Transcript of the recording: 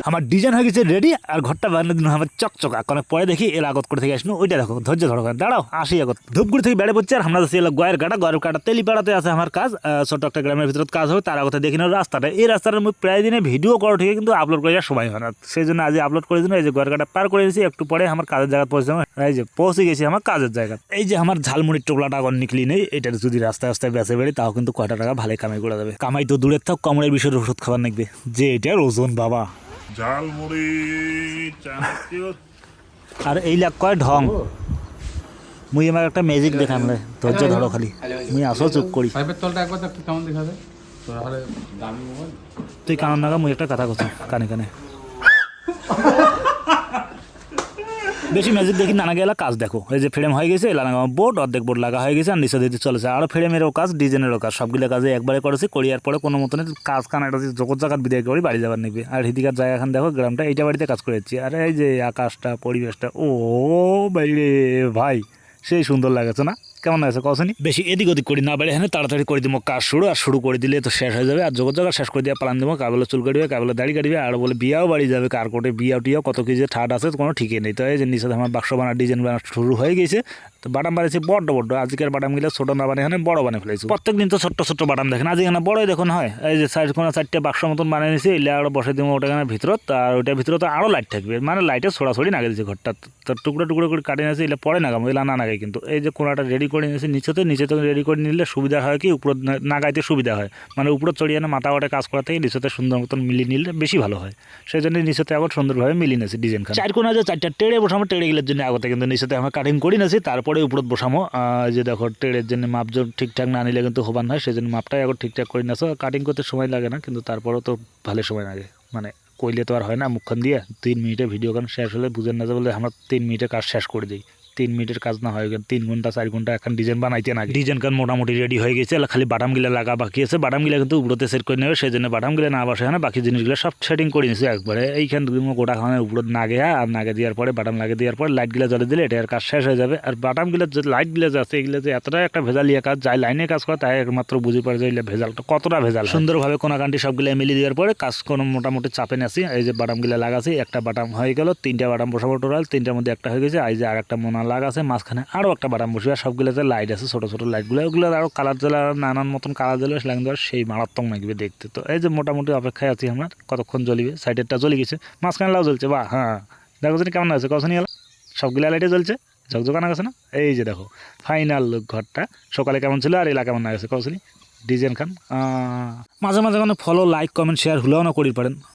আমার ডিজাইন হয়ে গেছে রেডি আর ঘরটা বানিয়ে দিন আমার চকচকা অনেক পরে দেখি এর আগত করে থেকে আসলো ওইটা দেখো ধৈর্য ধরো দাঁড়াও আসি আগত ধূপগুড়ি থেকে বেড়ে পড়ছে আর আমরা যাচ্ছি গয়ের কাটা তেলিপাড়াতে আছে আমার কাজ ছোট একটা গ্রামের ভিতরে কাজ হবে তার আগতে দেখি না রাস্তাটা এই রাস্তাটা আমি প্রায় দিনে ভিডিও করো ঠিক কিন্তু আপলোড করে যাওয়ার সময় হয় না সেই জন্য আজ আপলোড করে দিন এই যে গয়ের কাটা পার করে দিয়েছি একটু পরে আমার কাজের জায়গা পৌঁছে এই যে পৌঁছে গেছি আমার কাজের জায়গা এই যে আমার ঝালমুড়ির টোপলাটা এখন নিকলি নেই এটা যদি রাস্তায় রাস্তায় বেঁচে বেড়ে তাও কিন্তু কয়টা টাকা ভালো কামাই করে দেবে কামাই তো দূরের থাক কমরের বিষয়ের ওষুধ খাবার নাকবে যে এটার ওজন বাবা ঝালমুড়ি আর এই লাগ কয় ঢং মুই আমার একটা ম্যাজিক দেখাম ধৈর্য ধরো খালি মুই আসো চুপ করি পাইপের তলটা একবার একটু কেমন দেখাবে তোর হারে দামি মোবাইল তুই কারণ নাগা মুই একটা কথা করছি কানে কানে বেশি ম্যাজিক দেখি নানা গেলা কাজ দেখো এই যে ফ্রেম হয়ে গেছে এলা বোর্ড অর্ধেক বোর্ড লাগা হয়ে গেছে আর নিচে দিতে চলেছে আরও ফ্রেমেরও কাজ ডিজাইনেরও কাজ সবগুলো কাজে একবারে করেছি করিয়ার পরে কোনো মতন কাজ কানাটা জগৎ জায়গার বিদায় করি বাড়ি যাবার নিবি আর হিদিকার জায়গা এখন দেখো গ্রামটা এইটা বাড়িতে কাজ করেছি আর এই যে আকাশটা পরিবেশটা ও বাইরে ভাই সেই সুন্দর লাগেছে না কেমন লাগছে কসনি বেশি এদিক ওদিক করি না বেড়ে হ্যাঁ তাড়াতাড়ি করে দিব কাজ শুরু আর শুরু করে দিলে তো শেষ হয়ে যাবে আর জগৎ জায়গা শেষ করে দিয়ে পালান দেবো কাবলে চুল কাটবে কাবলে দাড়ি কাটবে আর বলে বিয়াও বাড়ি যাবে কার কোটে বিয়াও টিয়াও কত কিছু ঠাট আছে কোনো ঠিকই নেই তো এই যে নিচে আমার বাক্স বানার ডিজাইন বানা শুরু হয়ে গেছে তো বাটাম বানিয়েছি বড় আজকের বাটামগুলো ছোট না বানিয়ে এখানে বড় বানিয়ে ফেলেছি প্রত্যেক দিন তো ছোট্ট ছোট্ট বাটাম দেখেন আজ এখানে বড়ই দেখুন হয় এই যে সাইড কোনো চারটে বাক্স মতন বানিয়ে নিয়েছি এলে আরও বসে দিব ওটা এখানে ভিতরত আর ওইটার ভিতরে তো আরও লাইট থাকবে মানে লাইটের ছড়াছড়ি নাগে দিয়েছে ঘরটা তো টুকরো টুকরো করে কাটিয়ে নিয়েছি এলে পরে নাগাম এলা না নাগাই কিন্তু এই যে কোনাটা রেডি করে নিয়েছি নিচে তো রেডি করে নিলে সুবিধা হয় কি উপর নাগাইতে সুবিধা হয় মানে উপরে চড়িয়ে না মাথা ওটা কাজ করা থেকে নিচেতে সুন্দর মতন মিলিয়ে নিলে বেশি ভালো হয় সেই জন্য নিচেতে আবার সুন্দরভাবে মিলিয়ে নিয়েছি ডিজাইন চার কোনা যে চারটা টেড়ে বসামো টেড়ে গেলের জন্য আগতে কিন্তু নিচেতে আমরা কাটিং করে নিয়েছি তারপরে উপরত বসামো যে দেখো টেড়ের জন্য মাপ ঠিকঠাক না নিলে কিন্তু হবার নয় সেই জন্য মাপটাই এখন ঠিকঠাক করে নিয়েছো কাটিং করতে সময় লাগে না কিন্তু তারপরেও তো ভালো সময় লাগে মানে কইলে তো আর হয় না মুখখান দিয়ে 3 মিনিটে ভিডিও গান শেষ হলে বুঝেন না যে বলে আমরা 3 মিনিটে কাজ শেষ করে দিই 3 মিনিটের কাজ না হয় 3 ঘন্টা 4 ঘন্টা এখন ডিজাইন বানাইতে না ডিজাইন কান মোটামুটি রেডি হয়ে গেছে খালি বাটামগুলো লাগা বাকি আছে বাটামগুলো কিন্তু উপরতে সেট করে নেবে সেই জন্য বাটামগুলো না বসে না বাকি জিনিসগুলো সব সেটিং করে নিয়েছে একবারে এইখান গোটা খানের উপর নাগে আর নাগে দেওয়ার পরে বাটাম লাগিয়ে দেওয়ার পরে লাইটগুলো জ্বলে দিলে এটার কাজ শেষ হয়ে যাবে আর বাটামগুলো যে লাইটগুলো যে আছে এগুলো যে এতটাই একটা ভেজালিয়া কাজ যাই লাইনে কাজ করে তাই একমাত্র বুঝে পারে যে এগুলো ভেজালটা কতটা ভেজাল সুন্দরভাবে কোনাকান্টি সবগুলো মিলিয়ে দেওয়ার পরে কাজ কোনো মোটামুটি চাপে নাছি এই যে বাটামগুলো লাগাছি একটা বাটাম হয়ে গেল 3টা বাটাম বসাবো টোটাল 3টার মধ্যে একটা হয়ে গেছে এই যে আর একটা মোনা লাগাছে মাঝখানে আরও একটা বাটাম বসবে আর সবগুলোতে লাইট আছে ছোটো ছোটো লাইটগুলো ওগুলো আরও কালার জ্বলা নানান মতন কালার জ্বলে লাগিয়ে দেওয়ার সেই মারাত্মক লাগবে দেখতে তো এই যে মোটামুটি অপেক্ষায় আছি আমরা কতক্ষণ জ্বলিবে সাইডেরটা জ্বলে গেছে মাঝখানে লাউ জ্বলছে বা হ্যাঁ দেখো জানি কেমন আছে কখনই এলো সবগুলো লাইটে জ্বলছে ঝকঝকানা গেছে না এই যে দেখো ফাইনাল লুক ঘরটা সকালে কেমন ছিল আর এলা কেমন না গেছে কখনই ডিজাইন খান মাঝে মাঝে কোনো ফলো লাইক কমেন্ট শেয়ার হলেও না করি পারেন